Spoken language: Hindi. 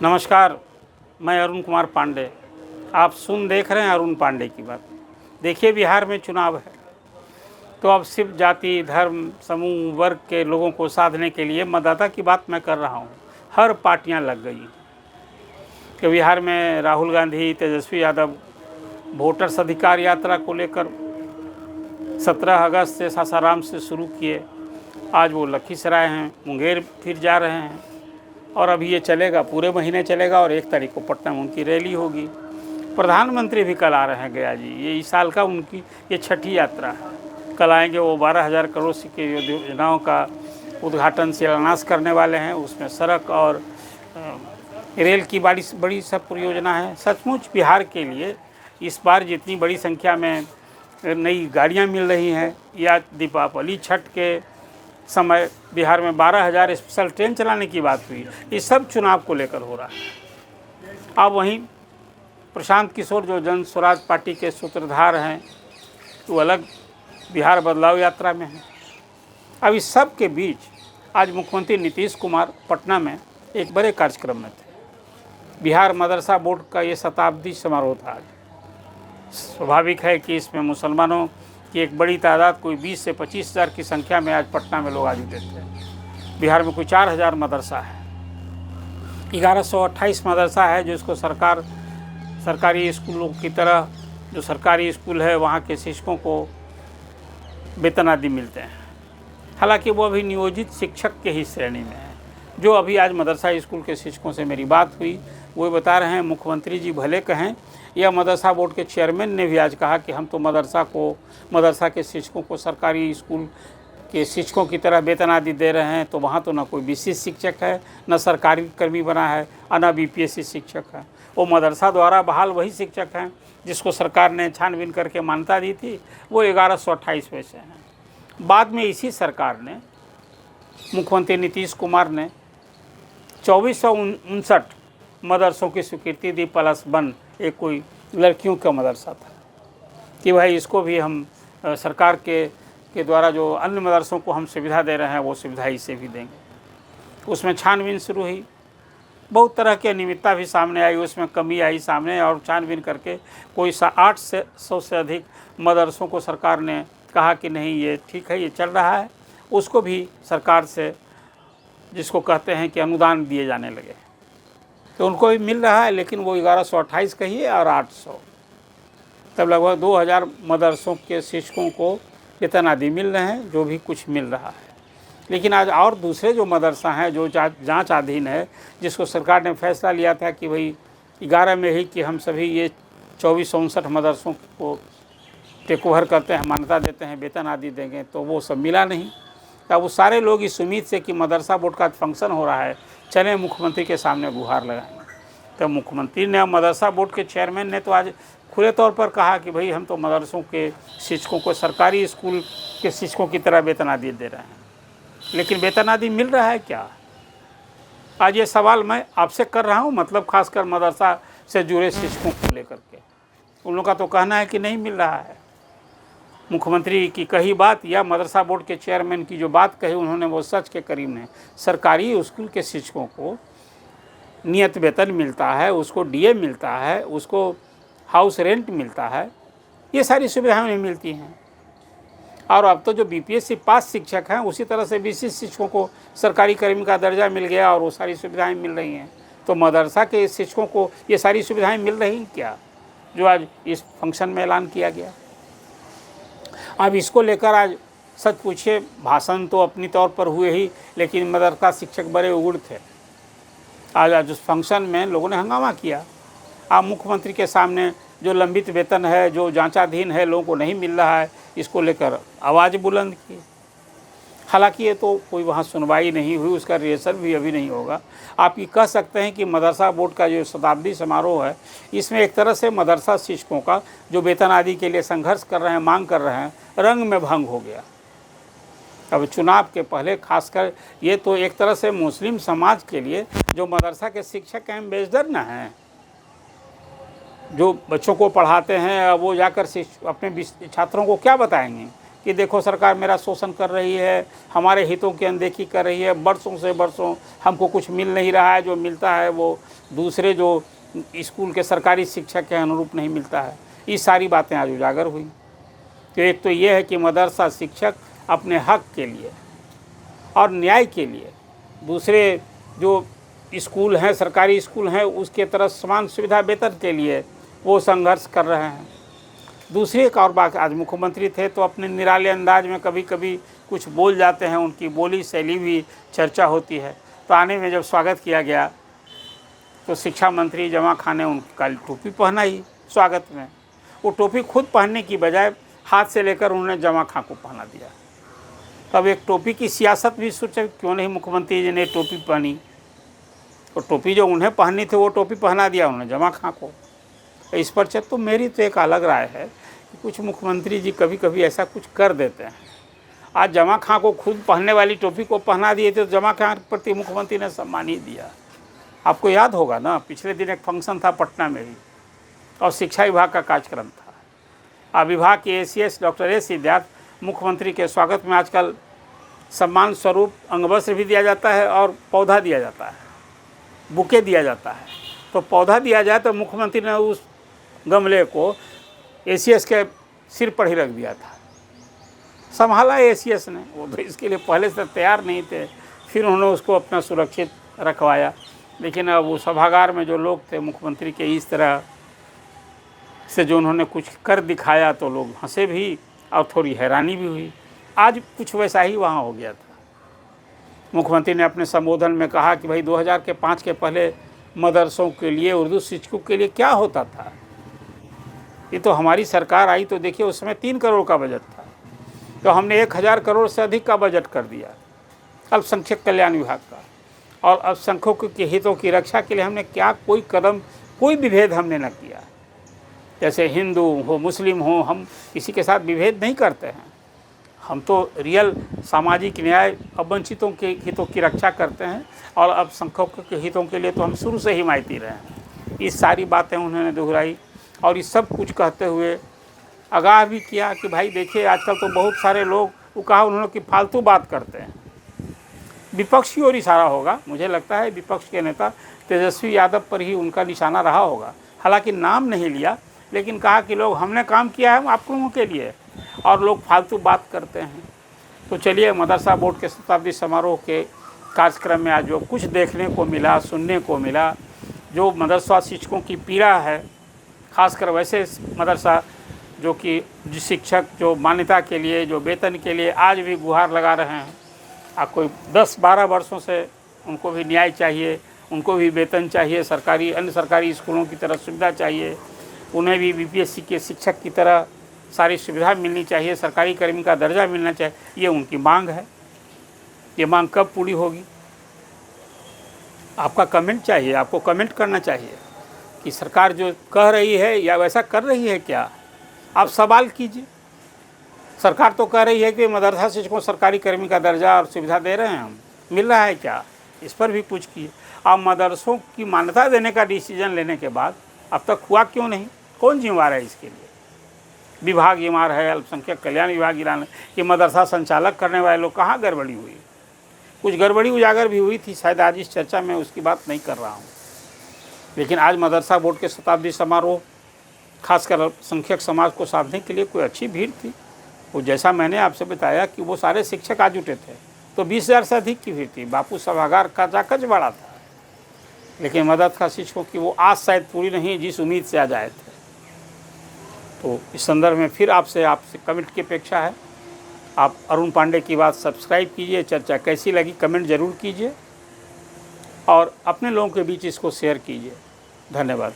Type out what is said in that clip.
नमस्कार, मैं अरुण कुमार पांडे। आप देख रहे हैं अरुण पांडे की बात। देखिए, बिहार में चुनाव है तो अब सिर्फ जाति, धर्म, समूह, वर्ग के लोगों को साधने के लिए मतदाता की बात मैं कर रहा हूँ। हर पार्टियाँ लग गई कि बिहार में राहुल गांधी, तेजस्वी यादव वोटर्स अधिकार यात्रा को लेकर 17 अगस्त से सासाराम से शुरू किए। आज वो लखीसराय हैं, मुंगेर फिर जा रहे हैं और अभी ये चलेगा, पूरे महीने चलेगा और 1 तारीख को पटना में उनकी रैली होगी। प्रधानमंत्री भी कल आ रहे हैं गया जी। ये इस साल का उनकी ये 6ठी यात्रा है। कल आएंगे, वो 12,000 करोड़ की योजनाओं का उद्घाटन शिलान्यास करने वाले हैं। उसमें सड़क और रेल की बड़ी सब परियोजना है। सचमुच बिहार के लिए इस बार जितनी बड़ी संख्या में नई गाड़ियाँ मिल रही हैं, या दीपावली, छठ के समय बिहार में 12,000 स्पेशल ट्रेन चलाने की बात हुई, ये सब चुनाव को लेकर हो रहा है। अब वहीं प्रशांत किशोर जो जन स्वराज पार्टी के सूत्रधार हैं, वो अलग बिहार बदलाव यात्रा में हैं। अब इस सब के बीच आज मुख्यमंत्री नीतीश कुमार पटना में एक बड़े कार्यक्रम में थे। बिहार मदरसा बोर्ड का ये शताब्दी समारोह था आज। स्वाभाविक है कि इसमें मुसलमानों की एक बड़ी तादाद, कोई 20 से 25,000 की संख्या में आज पटना में लोग आज जुटे थे। बिहार में कोई 4,000 मदरसा है। 1128 मदरसा है जिसको सरकारी स्कूलों की तरह, जो सरकारी स्कूल है वहाँ के शिक्षकों को वेतन आदि मिलते हैं। हालांकि वो अभी नियोजित शिक्षक के ही श्रेणी में है। जो अभी आज मदरसा स्कूल के शिक्षकों से मेरी बात हुई, वो बता रहे हैं, मुख्यमंत्री जी भले कहें या मदरसा बोर्ड के चेयरमैन ने भी आज कहा कि हम तो मदरसा के शिक्षकों को सरकारी स्कूल के शिक्षकों की तरह वेतन आदि दे रहे हैं, तो वहाँ तो ना कोई विशिष्ट शिक्षक है, न सरकारी कर्मी बना है, और न बीपीएससी शिक्षक है। वो मदरसा द्वारा बहाल वही शिक्षक हैं जिसको सरकार ने छानबीन करके मान्यता दी थी, वो 1128 में से हैं। बाद में इसी सरकार ने, मुख्यमंत्री नीतीश कुमार ने 2459 मदरसों की स्वीकृति दी, +1 एक कोई लड़कियों का मदरसा था कि भाई इसको भी हम सरकार के द्वारा जो अन्य मदरसों को हम सुविधा दे रहे हैं वो सुविधा इसे भी देंगे। उसमें छानबीन शुरू हुई, बहुत तरह की अनियमितता भी सामने आई, उसमें कमी आई सामने, और छानबीन करके कोई 800 से अधिक मदरसों को सरकार ने कहा कि नहीं ये ठीक है, ये चल रहा है। उसको भी सरकार से, जिसको कहते हैं कि अनुदान दिए जाने लगे, तो उनको भी मिल रहा है। लेकिन वो 1128 कहिए और 800, तब लगभग 2,000 मदरसों के शिक्षकों को वेतन आदि मिल रहे हैं, जो भी कुछ मिल रहा है। लेकिन आज और दूसरे जो मदरसा हैं जो जांच अधीन है, जिसको सरकार ने फैसला लिया था कि भाई 11 में ही कि हम सभी ये 2459 मदरसों को टेक ओवर करते हैं, मान्यता देते हैं, वेतन आदि देंगे, तो वो सब मिला नहीं। तब वो सारे लोग इस उम्मीद से कि मदरसा बोर्ड का फंक्शन हो रहा है, चले मुख्यमंत्री के सामने गुहार लगाएंगे। तो मुख्यमंत्री ने, मदरसा बोर्ड के चेयरमैन ने तो आज खुले तौर पर कहा कि भाई हम तो मदरसों के शिक्षकों को सरकारी स्कूल के शिक्षकों की तरह वेतन आदि दे रहे हैं, लेकिन वेतन आदि मिल रहा है क्या? आज ये सवाल मैं आपसे कर रहा हूँ, मतलब खासकर मदरसा से जुड़े शिक्षकों को लेकर के। उन लोगों का तो कहना है कि नहीं मिल रहा है। मुख्यमंत्री की कही बात या मदरसा बोर्ड के चेयरमैन की जो बात कही उन्होंने, वो सच के करीब है। सरकारी स्कूल के शिक्षकों को नियत वेतन मिलता है, उसको डीए मिलता है, उसको हाउस रेंट मिलता है, ये सारी सुविधाएं उन्हें मिलती हैं। और अब तो जो बीपीएससी पास शिक्षक हैं, उसी तरह से विशिष्ट शिक्षकों को सरकारी कर्मी का दर्जा मिल गया और वो सारी सुविधाएं मिल रही हैं। तो मदरसा के शिक्षकों को ये सारी सुविधाएं मिल रही क्या, जो आज इस फंक्शन में ऐलान किया गया? अब इसको लेकर आज सच पूछिए, भाषण तो अपनी तौर पर हुए ही, लेकिन मदरसा शिक्षक बड़े उग्र थे। आज उस फंक्शन में लोगों ने हंगामा किया। आप मुख्यमंत्री के सामने जो लंबित वेतन है, जो जांचाधीन है, लोगों को नहीं मिल रहा है, इसको लेकर आवाज़ बुलंद की। हालांकि ये तो कोई वहाँ सुनवाई नहीं हुई, उसका रिहर्सल भी अभी नहीं होगा। आप ये कह सकते हैं कि मदरसा बोर्ड का जो शताब्दी समारोह है, इसमें एक तरह से मदरसा शिक्षकों का जो वेतन आदि के लिए संघर्ष कर रहे हैं, मांग कर रहे हैं, रंग में भंग हो गया। अब चुनाव के पहले खासकर ये तो एक तरह से मुस्लिम समाज के लिए जो मदरसा के शिक्षक हैं, एम्बेसडर न हैं, जो बच्चों को पढ़ाते हैं, वो जाकर अपने छात्रों को क्या बताएंगे कि देखो सरकार मेरा शोषण कर रही है, हमारे हितों की अनदेखी कर रही है, बरसों से बरसों हमको कुछ मिल नहीं रहा है, जो मिलता है वो दूसरे जो स्कूल के सरकारी शिक्षक के अनुरूप नहीं मिलता है। ये सारी बातें आज उजागर हुई। तो एक तो ये है कि मदरसा शिक्षक अपने हक के लिए और न्याय के लिए दूसरे जो स्कूल हैं, सरकारी स्कूल हैं, उसके तरफ समान सुविधा वेतन के लिए वो संघर्ष कर रहे हैं। दूसरी एक और बात, आज मुख्यमंत्री थे तो अपने निराले अंदाज में कभी कभी कुछ बोल जाते हैं, उनकी बोली शैली भी चर्चा होती है। तो आने में जब स्वागत किया गया तो शिक्षा मंत्री जमा खान ने उनकी काली टोपी पहनाई स्वागत में। वो टोपी खुद पहनने की बजाय हाथ से लेकर उन्होंने जमा खां को पहना दिया। तब एक टोपी की सियासत भी सोचा क्यों नहीं मुख्यमंत्री जी ने टोपी पहनी, तो टोपी जो उन्हें पहननी थी वो टोपी पहना दिया उन्होंने जमा खां को। इस पर तो मेरी तो एक अलग राय है कि कुछ मुख्यमंत्री जी कभी कभी ऐसा कुछ कर देते हैं। आज जमा खां को खुद पहनने वाली टोपी को पहना दिए थे तो जमा खां के प्रति मुख्यमंत्री ने सम्मान ही दिया। आपको याद होगा ना, पिछले दिन एक फंक्शन था पटना में भी और शिक्षा विभाग का कार्यक्रम था। विभाग के ACS डॉक्टर एस सिद्धार्थ मुख्यमंत्री के स्वागत में आजकल सम्मान स्वरूप अंगवस्त्र भी दिया जाता है और पौधा दिया जाता है, बुके दिया जाता है। तो पौधा दिया जाए तो मुख्यमंत्री ने उस गमले को ACS के सिर पर ही रख दिया था। संभाला ACS ने, वो तो इसके लिए पहले से तैयार नहीं थे, फिर उन्होंने उसको अपना सुरक्षित रखवाया। लेकिन अब वो सभागार में जो लोग थे मुख्यमंत्री के इस तरह से जो उन्होंने कुछ कर दिखाया तो लोग हंसे भी और थोड़ी हैरानी भी हुई। आज कुछ वैसा ही वहाँ हो गया था। मुख्यमंत्री ने अपने संबोधन में कहा कि भाई 2005 के पहले मदरसों के लिए, उर्दू शिक्षकों के लिए क्या होता था। ये तो हमारी सरकार आई तो देखिए उस समय 3 करोड़ का बजट था, तो हमने 1000 करोड़ से अधिक का बजट कर दिया अल्पसंख्यक कल्याण विभाग का। और अल्पसंख्यकों के हितों की रक्षा के लिए हमने क्या कोई कदम, कोई विभेद हमने न किया। जैसे हिंदू हो, मुस्लिम हो, हम किसी के साथ विभेद नहीं करते हैं। हम तो रियल सामाजिक न्याय, वंचितों के हितों की रक्षा करते हैं और अल्पसंख्यकों के हितों के लिए तो हम शुरू से हिमायती रहे हैं। ये सारी बातें उन्होंने दोहराई और ये सब कुछ कहते हुए आगाह भी किया कि भाई देखिए आजकल तो बहुत सारे लोग, वो कहा उन्होंने कि फालतू बात करते हैं। विपक्ष की ओर इशारा होगा, मुझे लगता है विपक्ष के नेता तेजस्वी यादव पर ही उनका निशाना रहा होगा। हालांकि नाम नहीं लिया, लेकिन कहा कि लोग हमने काम किया है आप लोगों के लिए और लोग फालतू बात करते हैं। तो चलिए, मदरसा बोर्ड के शताब्दी समारोह के कार्यक्रम में आज जो कुछ देखने को मिला, सुनने को मिला, जो मदरसा शिक्षकों की पीड़ा है, खासकर वैसे मदरसा जो कि शिक्षक जो मान्यता के लिए, जो वेतन के लिए आज भी गुहार लगा रहे हैं। कोई 10-12 वर्षों से उनको भी न्याय चाहिए, उनको भी वेतन चाहिए, सरकारी अन्य सरकारी स्कूलों की तरह सुविधा चाहिए, उन्हें भी BPSC के शिक्षक की तरह सारी सुविधा मिलनी चाहिए, सरकारी कर्मी का दर्जा मिलना चाहिए। ये उनकी मांग है। ये मांग कब पूरी होगी? आपका कमेंट चाहिए, आपको कमेंट करना चाहिए कि सरकार जो कह रही है या वैसा कर रही है क्या। आप सवाल कीजिए। सरकार तो कह रही है कि मदरसा शिक्षकों सरकारी कर्मी का दर्जा और सुविधा दे रहे हैं हम, मिल रहा है क्या, इस पर भी कुछ कीजिए। आप मदरसों की मान्यता देने का डिसीजन लेने के बाद अब तक हुआ क्यों नहीं? कौन जिम्मेवार है इसके लिए? विभाग जिम्मेवार है, अल्पसंख्यक कल्याण विभाग ईरान कि मदरसा संचालक करने वाले लोग, कहाँ गड़बड़ी हुई? कुछ गड़बड़ी उजागर भी हुई थी, शायद आज इस चर्चा में उसकी बात नहीं कर रहा हूँ। लेकिन आज मदरसा बोर्ड के शताब्दी समारोह खासकर अल्पसंख्यक समाज को साधने के लिए कोई अच्छी भीड़ थी। वो जैसा मैंने आपसे बताया कि वो सारे शिक्षक आज जुटे थे तो 20,000 से अधिक की भीड़ थी। बापू सभागार का जाकज बड़ा था। लेकिन मदरसा शिक्षकों की वो आस शायद पूरी नहीं जिस उम्मीद से आज आए थे। तो इस संदर्भ में फिर आपसे कमेंट की अपेक्षा है। आप अरुण पांडे की बात सब्सक्राइब कीजिए। चर्चा कैसी लगी कमेंट ज़रूर कीजिए और अपने लोगों के बीच इसको शेयर कीजिए। धन्यवाद।